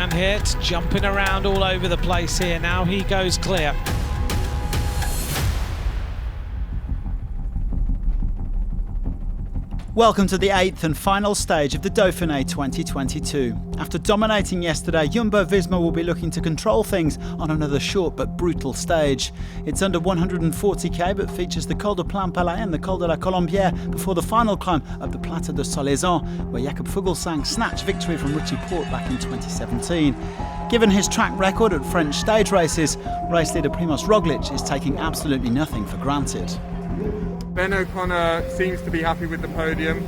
Jan Hirt jumping around all over the place here. Now he goes clear. Welcome to the 8th and final stage of the Dauphiné 2022. After dominating yesterday, Jumbo-Visma will be looking to control things on another short but brutal stage. It's under 140k but features the Col de Plain-Palais and the Col de la Colombière before the final climb of the Plateau de Solaison, where Jakob Fuglsang snatched victory from Richie Porte back in 2017. Given his track record at French stage races, race leader Primož ROGLIČ is taking absolutely nothing for granted. Ben O'Connor seems to be happy with the podium.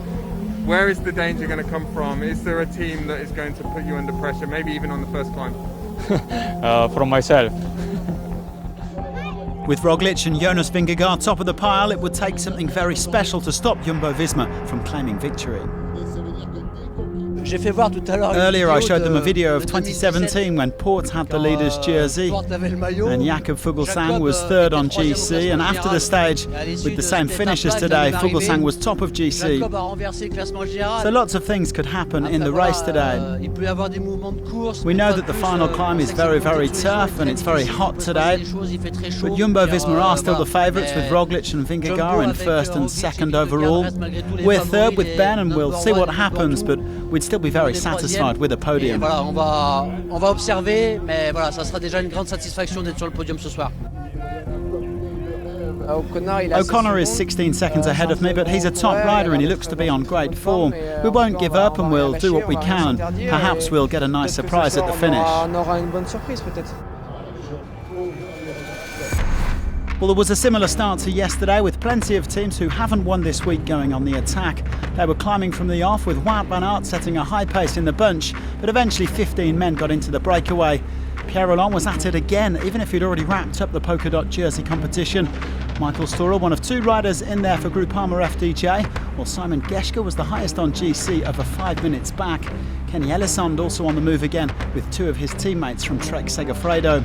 Where is the danger going to come from? Is there a team that is going to put you under pressure, maybe even on the first climb? From myself. With ROGLIČ and Jonas VINGEGAARD top of the pile, it would take something very special to stop Jumbo-Visma from claiming victory. Earlier I showed them a video of 2017 when Porte had the leader's jersey and Jakob Fuglsang was third on GC, and after the stage, with the same finish as today, Fuglsang was top of GC. So lots of things could happen in the race today. We know that the final climb is very, very tough and it's very hot today, but Jumbo-Visma are still the favourites with ROGLIČ and VINGEGAARD in first and second overall. We're third with Ben and we'll see what happens, but we'd still be very satisfied with a podium. On va observer, mais voilà, ça sera déjà une grande satisfaction d'être sur le podium ce soir. O'Connor is 16 seconds ahead of me, but he's a top rider and he looks to be on great form. We won't give up and we'll do what we can. Perhaps we'll get a nice surprise at the finish. Well, there was a similar start to yesterday, with plenty of teams who haven't won this week going on the attack. They were climbing from the off, with Wout van Aert setting a high pace in the bunch, but eventually 15 men got into the breakaway. Pierre Rolland was at it again, even if he'd already wrapped up the polka dot jersey competition. Michael Storer, one of two riders in there for Groupama FDJ, while Simon Geschke was the highest on GC over 5 minutes back. Kenny Elissonde also on the move again, with two of his teammates from Trek Segafredo.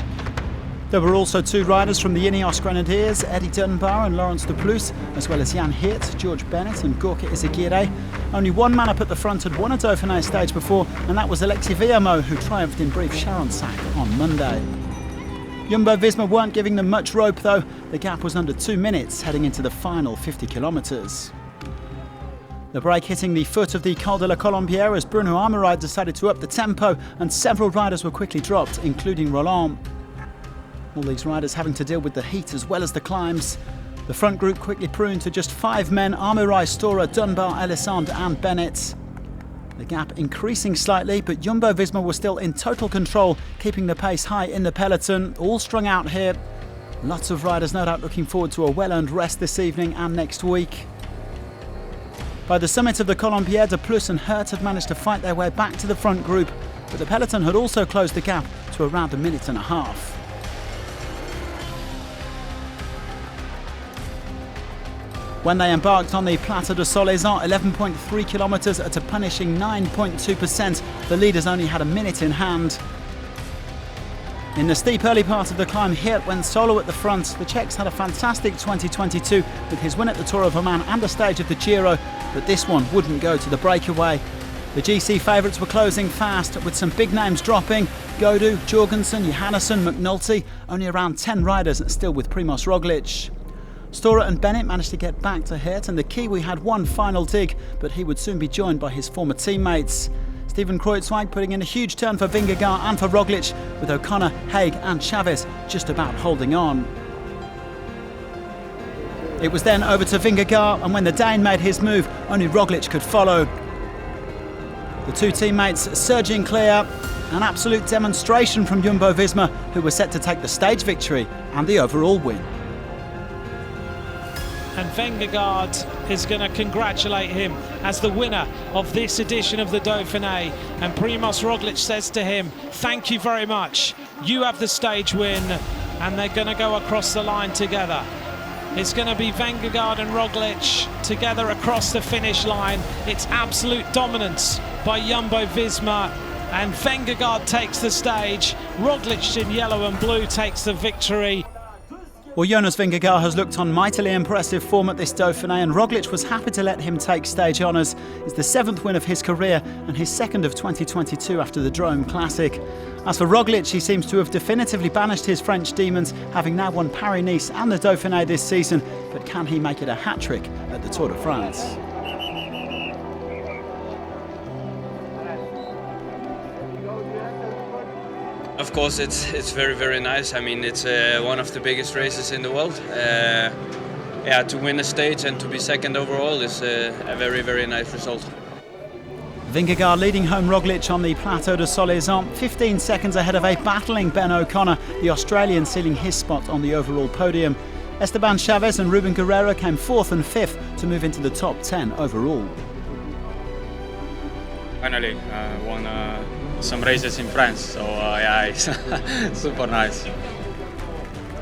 There were also two riders from the Ineos Grenadiers, Eddie Dunbar and Laurens de Plus, as well as Jan Hirt, George Bennett and Gorka Izagirre. Only one man up at the front had won a Dauphiné stage before, and that was Alexis Villemot, who triumphed in Brief Charonsac on Monday. Jumbo-Visma weren't giving them much rope though. The gap was under 2 minutes heading into the final 50 kilometres. The break hitting the foot of the Col de la Colombière as Bruno Armirail decided to up the tempo, and several riders were quickly dropped, including Rolland. All these riders having to deal with the heat as well as the climbs. The front group quickly pruned to just 5 men: Armirail, Storer, Dunbar, Elissonde and Bennett. The gap increasing slightly, but Jumbo-Visma was still in total control, keeping the pace high in the peloton, all strung out here. Lots of riders no doubt looking forward to a well-earned rest this evening and next week. By the summit of the Colombière, de Plus and Hirt had managed to fight their way back to the front group, but the peloton had also closed the gap to around a minute and a half. When they embarked on the Plateau de Solaison, 11.3 kilometres at a punishing 9.2%, the leaders only had a minute in hand. In the steep early part of the climb, Hirt went solo at the front. The Czechs had a fantastic 2022 with his win at the Tour of Oman and a stage of the Giro, but this one wouldn't go to the breakaway. The GC favourites were closing fast, with some big names dropping: Godou, Jorgensen, Johannesson, McNulty. Only around 10 riders still with Primož ROGLIČ. Storer and Bennett managed to get back to Hirt, and the Kiwi had one final dig, but he would soon be joined by his former teammates. Steven Kruijswijk putting in a huge turn for VINGEGAARD and for ROGLIČ, with O'Connor, Haig and Chavez just about holding on. It was then over to VINGEGAARD, and when the Dane made his move, only ROGLIČ could follow. The two teammates surging clear, an absolute demonstration from Jumbo-Visma, who were set to take the stage victory and the overall win. And VINGEGAARD is going to congratulate him as the winner of this edition of the Dauphiné. And Primož ROGLIČ says to him, thank you very much. You have the stage win. And they're going to go across the line together. It's going to be VINGEGAARD and ROGLIČ together across the finish line. It's absolute dominance by Jumbo-Visma. And VINGEGAARD takes the stage. ROGLIČ in yellow and blue takes the victory. Well, Jonas Vingegaard has looked on mightily impressive form at this Dauphiné, and ROGLIČ was happy to let him take stage honours. It's the 7th win of his career and his 2nd of 2022 after the Drôme Classic. As for ROGLIČ, he seems to have definitively banished his French demons, having now won Paris-Nice and the Dauphiné this season. But can he make it a hat-trick at the Tour de France? Of course, it's very, very nice. I mean, it's one of the biggest races in the world. Yeah, to win a stage and to be 2nd overall is a very, very nice result. Vingegaard leading home ROGLIČ on the Plateau de Solaison, 15 seconds ahead of a battling Ben O'Connor, the Australian sealing his spot on the overall podium. Esteban Chavez and Ruben Guerrero came 4th and 5th to move into the top 10 overall. Finally, won some races in France, so yeah, it's super nice.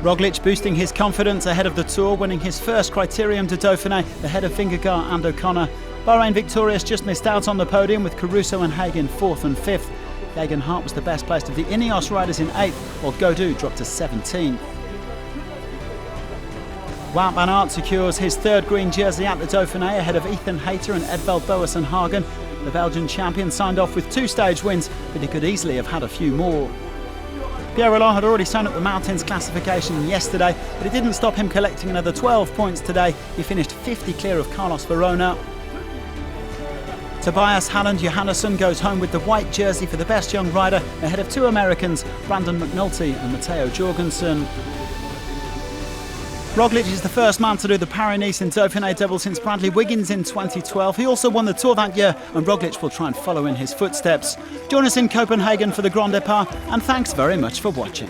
ROGLIČ boosting his confidence ahead of the Tour, winning his first Criterium de Dauphiné ahead of Vingegaard and O'Connor. Bahrain victorious just missed out on the podium with Caruso and Hagen 4th and 5th. Geoghegan Hart was the best placed of the Ineos riders in 8th, while Gaudu dropped to 17th. Wout van Aert secures his 3rd green jersey at the Dauphiné ahead of Ethan Hayter and Edvald Boas and Hagen. The Belgian champion signed off with 2 stage wins, but he could easily have had a few more. Pierre Rolland had already sewn up the mountains classification yesterday, but it didn't stop him collecting another 12 points today. He finished 50 clear of Carlos Verona. Tobias Halland Johannesson goes home with the white jersey for the best young rider ahead of 2 Americans, Brandon McNulty and Matteo Jorgensen. ROGLIČ is the first man to do the Paris-Nice and Dauphiné double since Bradley Wiggins in 2012. He also won the Tour that year, and ROGLIČ will try and follow in his footsteps. Join us in Copenhagen for the Grand Départ, and thanks very much for watching.